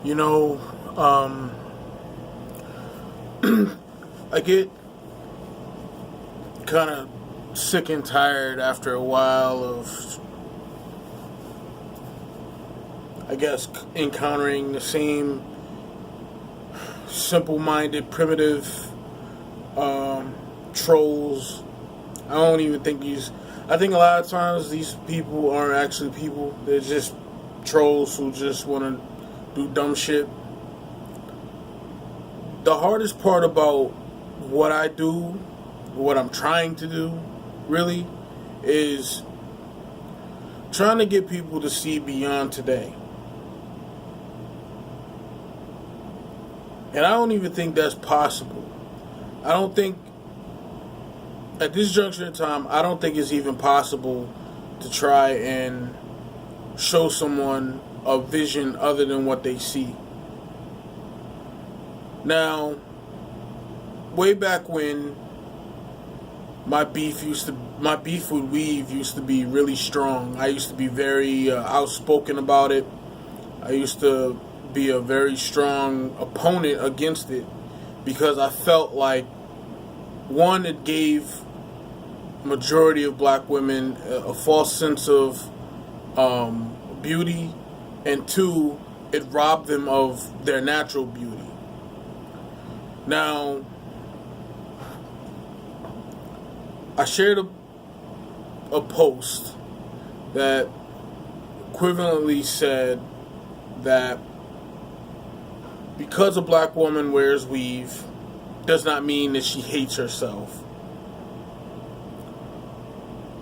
You know, I get kind of sick and tired after a while of, I guess, encountering the same simple-minded, primitive trolls. I don't even think these. I think a lot of times these people aren't actually people. They're just trolls who just want to do dumb shit. The hardest part about what I do, what I'm trying to do, really, is trying to get people to see beyond today. And I don't even think that's possible. I don't think, at this juncture in time, I don't think it's even possible to try and show someone a vision other than what they see. Now, way back when my beef with weave used to be really strong. I used to be very outspoken about it. I used to be a very strong opponent against it because I felt like, one, it gave majority of black women a false sense of beauty, and two, it robbed them of their natural beauty. Now, I shared a post that equivalently said that because a black woman wears weave does not mean that she hates herself.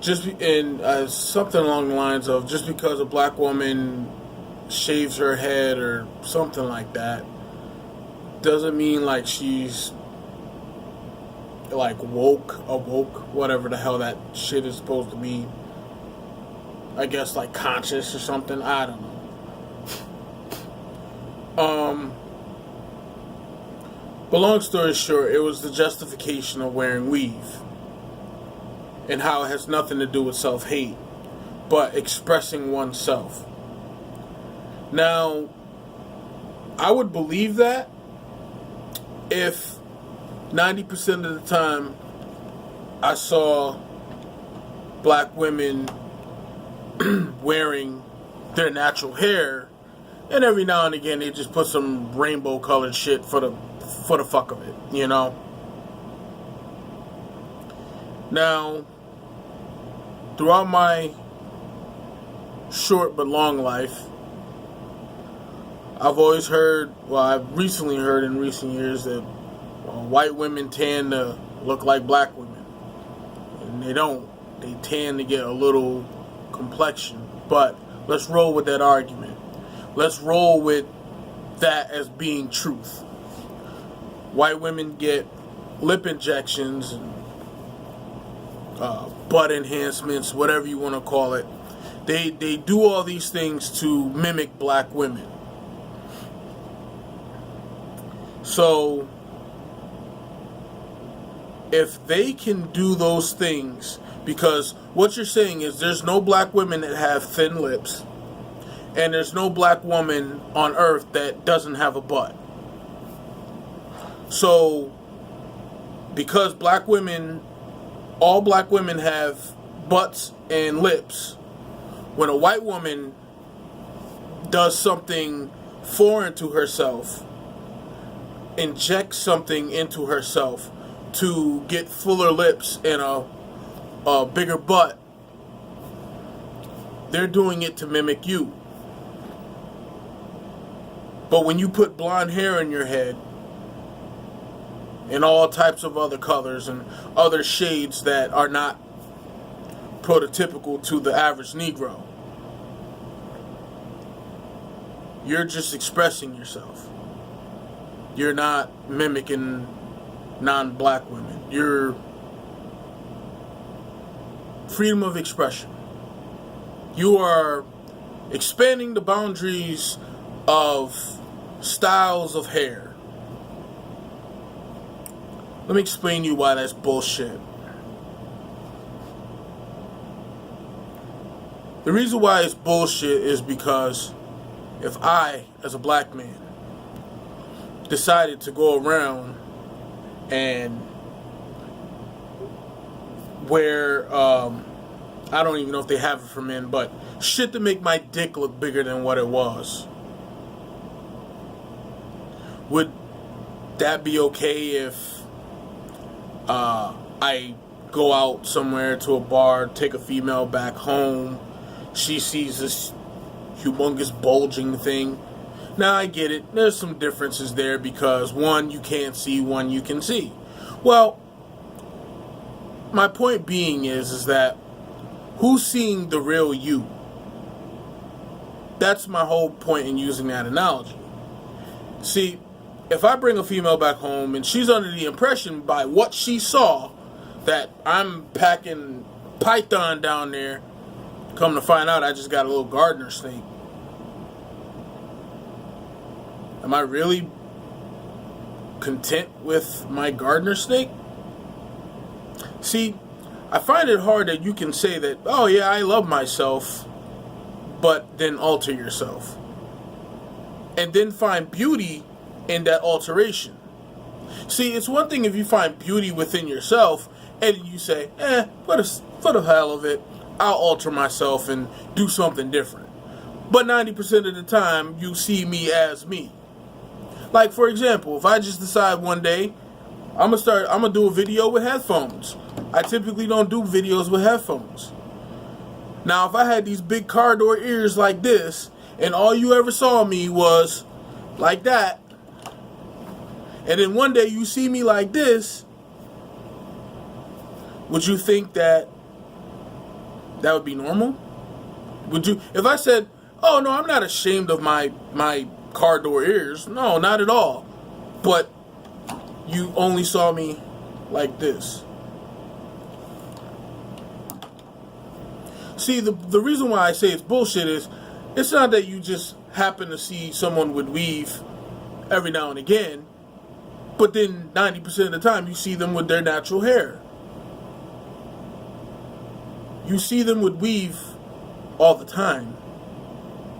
Something along the lines of, just because a black woman shaves her head or something like that doesn't mean like she's like awoke, whatever the hell that shit is supposed to mean. I guess like conscious or something. I don't know. But long story short, it was the justification of wearing weave and how it has nothing to do with self-hate, but expressing oneself. Now, I would believe that if 90% of the time I saw black women wearing their natural hair, and every now and again they just put some rainbow colored shit for the fuck of it, you know. Now, throughout my short but long life, I've recently heard in recent years that white women tend to look like black women. And they don't. They tend to get a little complexion. But let's roll with that argument. Let's roll with that as being truth. White women get lip injections and butt enhancements, whatever you want to call it. They do all these things to mimic black women. So, if they can do those things, because what you're saying is there's no black women that have thin lips, and there's no black woman on earth that doesn't have a butt. So, because all black women have butts and lips, when a white woman does something foreign to herself, injects something into herself to get fuller lips and a bigger butt, they're doing it to mimic you. But when you put blonde hair in your head and all types of other colors and other shades that are not prototypical to the average Negro, you're just expressing yourself. You're not mimicking non-black women. You're freedom of expression. You are expanding the boundaries of styles of hair. Let me explain to you why that's bullshit. The reason why it's bullshit is because if I, as a black man, decided to go around and wear, I don't even know if they have it for men, but shit to make my dick look bigger than what it was. Would that be okay if I go out somewhere to a bar, take a female back home, she sees this humongous bulging thing? Now, I get it. There's some differences there because one you can't see, one you can see. Well, my point being is that who's seeing the real you? That's my whole point in using that analogy. See, if I bring a female back home and she's under the impression by what she saw that I'm packing python down there, come to find out I just got a little gardener snake. Am I really content with my gardener snake? See, I find it hard that you can say that, oh yeah, I love myself, but then alter yourself. And then find beauty in that alteration. See, it's one thing if you find beauty within yourself and you say, for the hell of it, I'll alter myself and do something different. But 90% of the time, you see me as me. Like, for example, if I just decide one day, I'm gonna do a video with headphones. I typically don't do videos with headphones. Now, if I had these big car door ears like this, and all you ever saw me was like that, and then one day you see me like this, would you think that would be normal? Would you, if I said, oh no, I'm not ashamed of my car door ears. No, not at all. But you only saw me like this. See, the reason why I say it's bullshit is, it's not that you just happen to see someone with weave every now and again, but then 90% of the time you see them with their natural hair. You see them with weave all the time.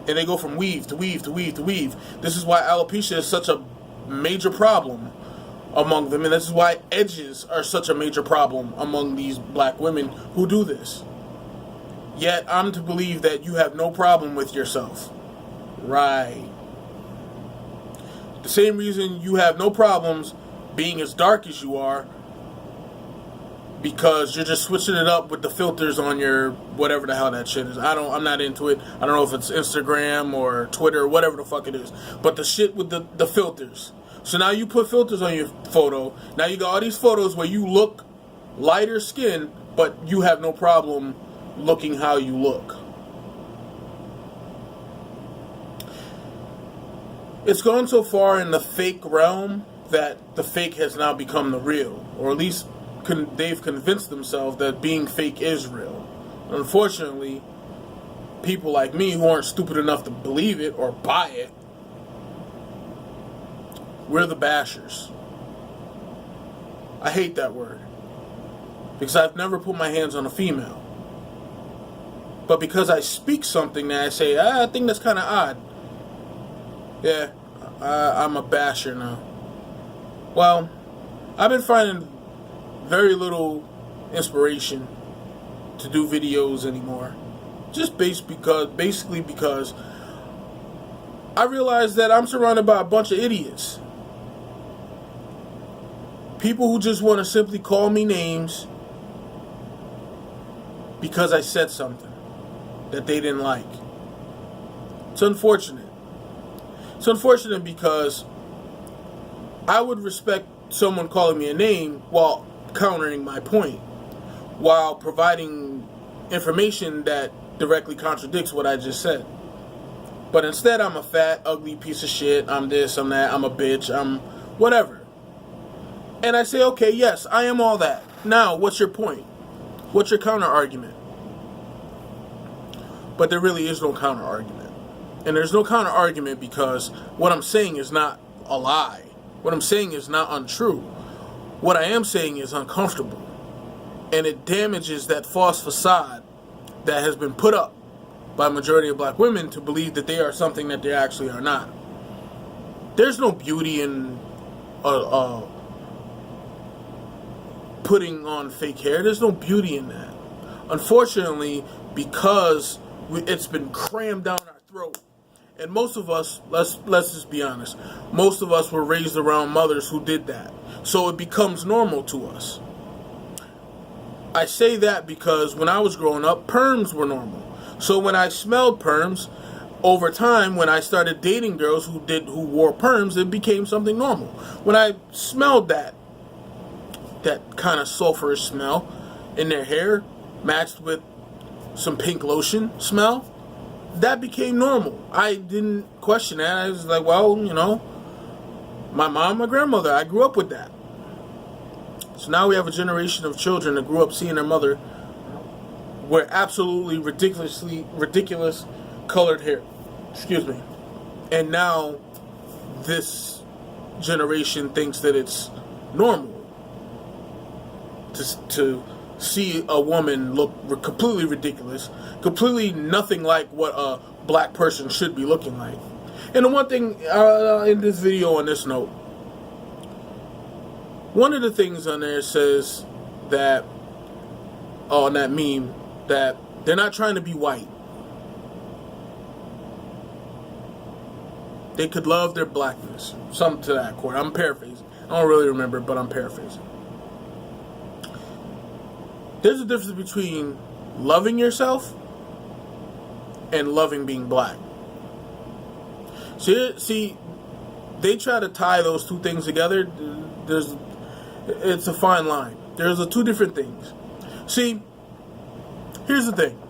And they go from weave to weave to weave to weave. This is why alopecia is such a major problem among them. And this is why edges are such a major problem among these black women who do this. Yet I'm to believe that you have no problem with yourself. Right. The same reason you have no problems being as dark as you are, because you're just switching it up with the filters on your whatever the hell that shit is. I'm not into it. I don't know if it's Instagram or Twitter or whatever the fuck it is. But the shit with the filters. So now you put filters on your photo. Now you got all these photos where you look lighter skin, but you have no problem looking how you look. It's gone so far in the fake realm that the fake has now become the real. Or at least they've convinced themselves that being fake is real. Unfortunately, people like me who aren't stupid enough to believe it or buy it, we're the bashers. I hate that word, because I've never put my hands on a female. But because I speak something that I say, I think that's kind of odd, yeah, I'm a basher now. Well, I've been finding very little inspiration to do videos anymore. Just basically because I realized that I'm surrounded by a bunch of idiots. People who just want to simply call me names because I said something that they didn't like. It's unfortunate. It's unfortunate because I would respect someone calling me a name while countering my point, while providing information that directly contradicts what I just said. But instead, I'm a fat, ugly piece of shit. I'm this, I'm that, I'm a bitch, I'm whatever. And I say, okay, yes, I am all that. Now, what's your point? What's your counter argument? But there really is no counter argument. And there's no counter argument because what I'm saying is not a lie. What I'm saying is not untrue. What I am saying is uncomfortable. And it damages that false facade that has been put up by a majority of black women to believe that they are something that they actually are not. There's no beauty in putting on fake hair. There's no beauty in that. Unfortunately, because it's been crammed down our throat. And most of us, let's just be honest, most of us were raised around mothers who did that. So it becomes normal to us. I say that because when I was growing up, perms were normal. So when I smelled perms, over time, when I started dating girls who wore perms, it became something normal. When I smelled that kind of sulfurous smell in their hair, matched with some pink lotion smell, that became normal. I didn't question that. I was like, well, my mom, my grandmother, I grew up with that. So now we have a generation of children that grew up seeing their mother wear absolutely ridiculous colored hair. Excuse me. And now this generation thinks that it's normal to see a woman look completely ridiculous, completely nothing like what a black person should be looking like. And the one thing in this video on this note, one of the things on there says that, on that meme, that they're not trying to be white. They could love their blackness. Something to that accord. I'm paraphrasing. I don't really remember, but I'm paraphrasing. There's a difference between loving yourself and loving being black. See, they try to tie those two things together. It's a fine line. There's two different things. See, here's the thing.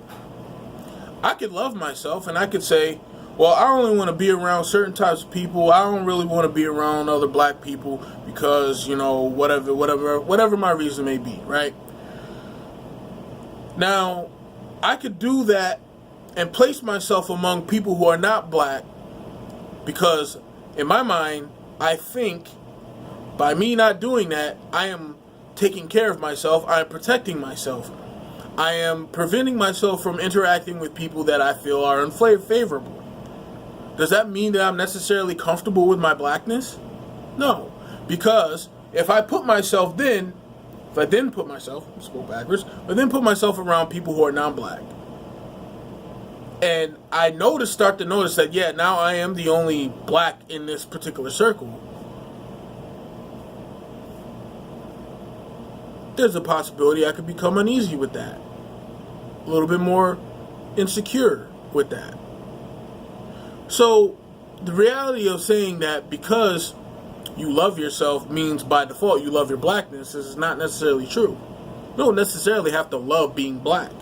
I could love myself and I could say, well, I only want to be around certain types of people. I don't really want to be around other black people because, whatever my reason may be, right? Now, I could do that and place myself among people who are not black because, in my mind, I think by me not doing that, I am taking care of myself. I am protecting myself. I am preventing myself from interacting with people that I feel are unfavorable. Does that mean that I'm necessarily comfortable with my blackness? No. Because if I didn't put myself, let's go backwards, but then put myself around people who are non-black, and I start to notice that, yeah, now I am the only black in this particular circle, there's a possibility I could become uneasy with that. A little bit more insecure with that. So, the reality of saying that because you love yourself means by default you love your blackness is not necessarily true. You don't necessarily have to love being black.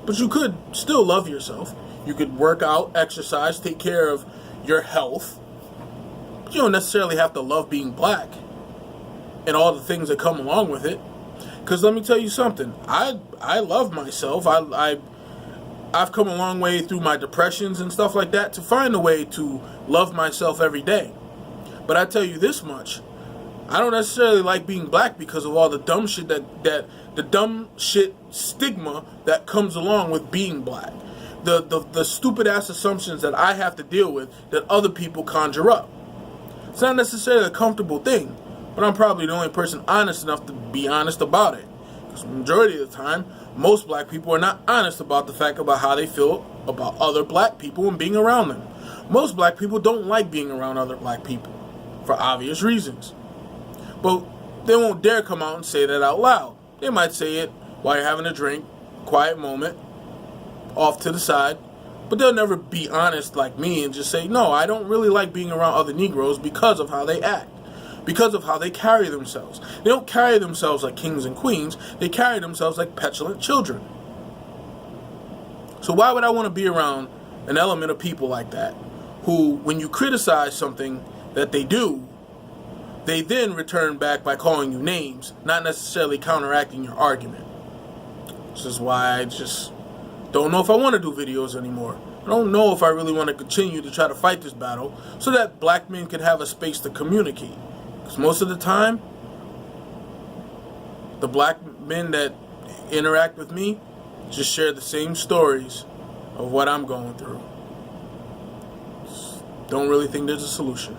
But you could still love yourself. You could work out, exercise, take care of your health. But you don't necessarily have to love being black and all the things that come along with it. Because let me tell you something. I love myself. I've come a long way through my depressions and stuff like that to find a way to love myself every day. But I tell you this much, I don't necessarily like being black because of all the dumb shit the dumb shit stigma that comes along with being black. The stupid ass assumptions that I have to deal with that other people conjure up. It's not necessarily a comfortable thing, but I'm probably the only person honest enough to be honest about it. Because the majority of the time, most black people are not honest about the fact about how they feel about other black people and being around them. Most black people don't like being around other black people for obvious reasons. But they won't dare come out and say that out loud. They might say it while you're having a drink, quiet moment, off to the side. But they'll never be honest like me and just say, no, I don't really like being around other Negroes because of how they act. Because of how they carry themselves. They don't carry themselves like kings and queens. They carry themselves like petulant children. So why would I want to be around an element of people like that who, when you criticize something that they do, they then return back by calling you names, not necessarily counteracting your argument. This is why I just don't know if I want to do videos anymore. I don't know if I really want to continue to try to fight this battle so that black men can have a space to communicate. Because most of the time, the black men that interact with me just share the same stories of what I'm going through. Just don't really think there's a solution.